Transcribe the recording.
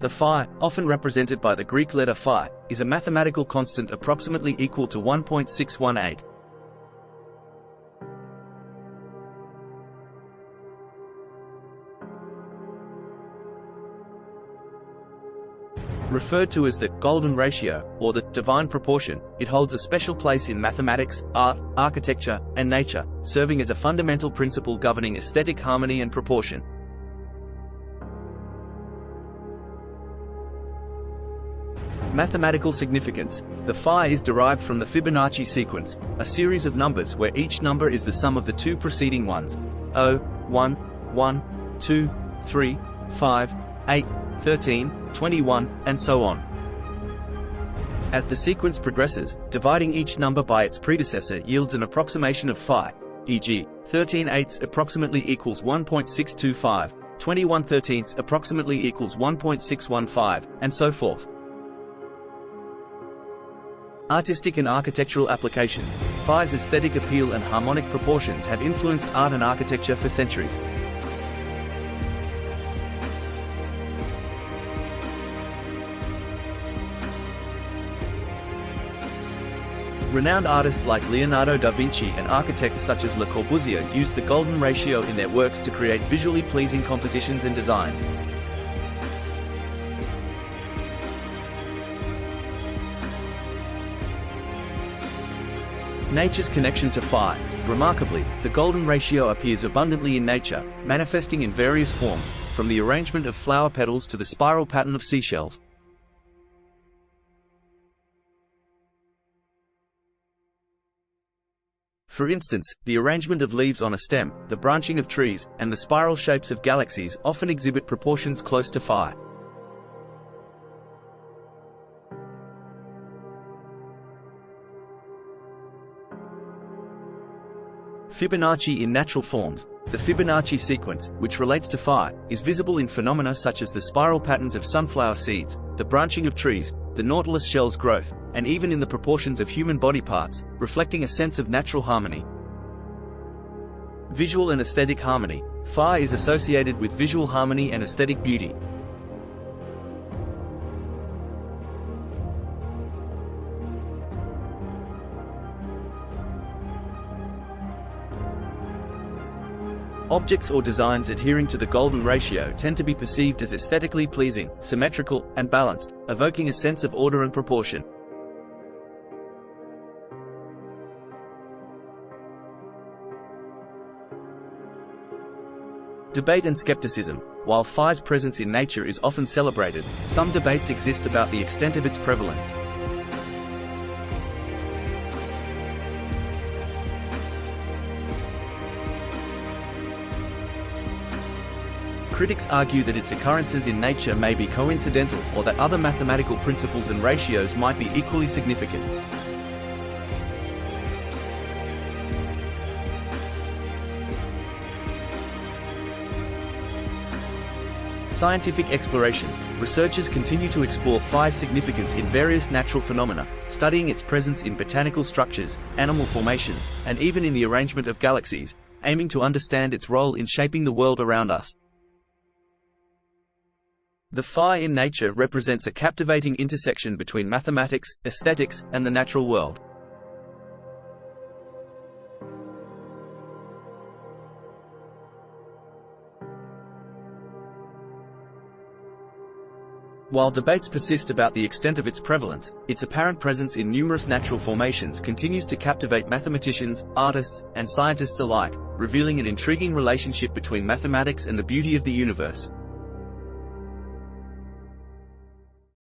The phi, often represented by the Greek letter phi, is a mathematical constant approximately equal to 1.618. Referred to as the golden ratio, or the divine proportion, it holds a special place in mathematics, art, architecture, and nature, serving as a fundamental principle governing aesthetic harmony and proportion. Mathematical significance. The phi is derived from the Fibonacci sequence, a series of numbers where each number is the sum of the two preceding ones: 0, 1, 1, 2, 3, 5, 8, 13, 21, and so on. As the sequence progresses, dividing each number by its predecessor yields an approximation of phi, e.g., 13/8 approximately equals 1.625, 21/13 approximately equals 1.615, and so forth. Artistic and architectural applications. Phi's aesthetic appeal and harmonic proportions have influenced art and architecture for centuries. Renowned artists like Leonardo da Vinci and architects such as Le Corbusier used the golden ratio in their works to create visually pleasing compositions and designs. Nature's connection to phi. Remarkably, the golden ratio appears abundantly in nature, manifesting in various forms, from the arrangement of flower petals to the spiral pattern of seashells. For instance, the arrangement of leaves on a stem, the branching of trees, and the spiral shapes of galaxies often exhibit proportions close to phi. Fibonacci in natural forms. The Fibonacci sequence, which relates to phi, is visible in phenomena such as the spiral patterns of sunflower seeds, the branching of trees, the nautilus shell's growth, and even in the proportions of human body parts, reflecting a sense of natural harmony. Visual and aesthetic harmony. Phi is associated with visual harmony and aesthetic beauty. Objects or designs adhering to the golden ratio tend to be perceived as aesthetically pleasing, symmetrical, and balanced, evoking a sense of order and proportion. Debate and skepticism. While phi's presence in nature is often celebrated, some debates exist about the extent of its prevalence. Critics argue that its occurrences in nature may be coincidental, or that other mathematical principles and ratios might be equally significant. Scientific exploration. Researchers continue to explore phi's significance in various natural phenomena, studying its presence in botanical structures, animal formations, and even in the arrangement of galaxies, aiming to understand its role in shaping the world around us. The phi in nature represents a captivating intersection between mathematics, aesthetics, and the natural world. While debates persist about the extent of its prevalence, its apparent presence in numerous natural formations continues to captivate mathematicians, artists, and scientists alike, revealing an intriguing relationship between mathematics and the beauty of the universe.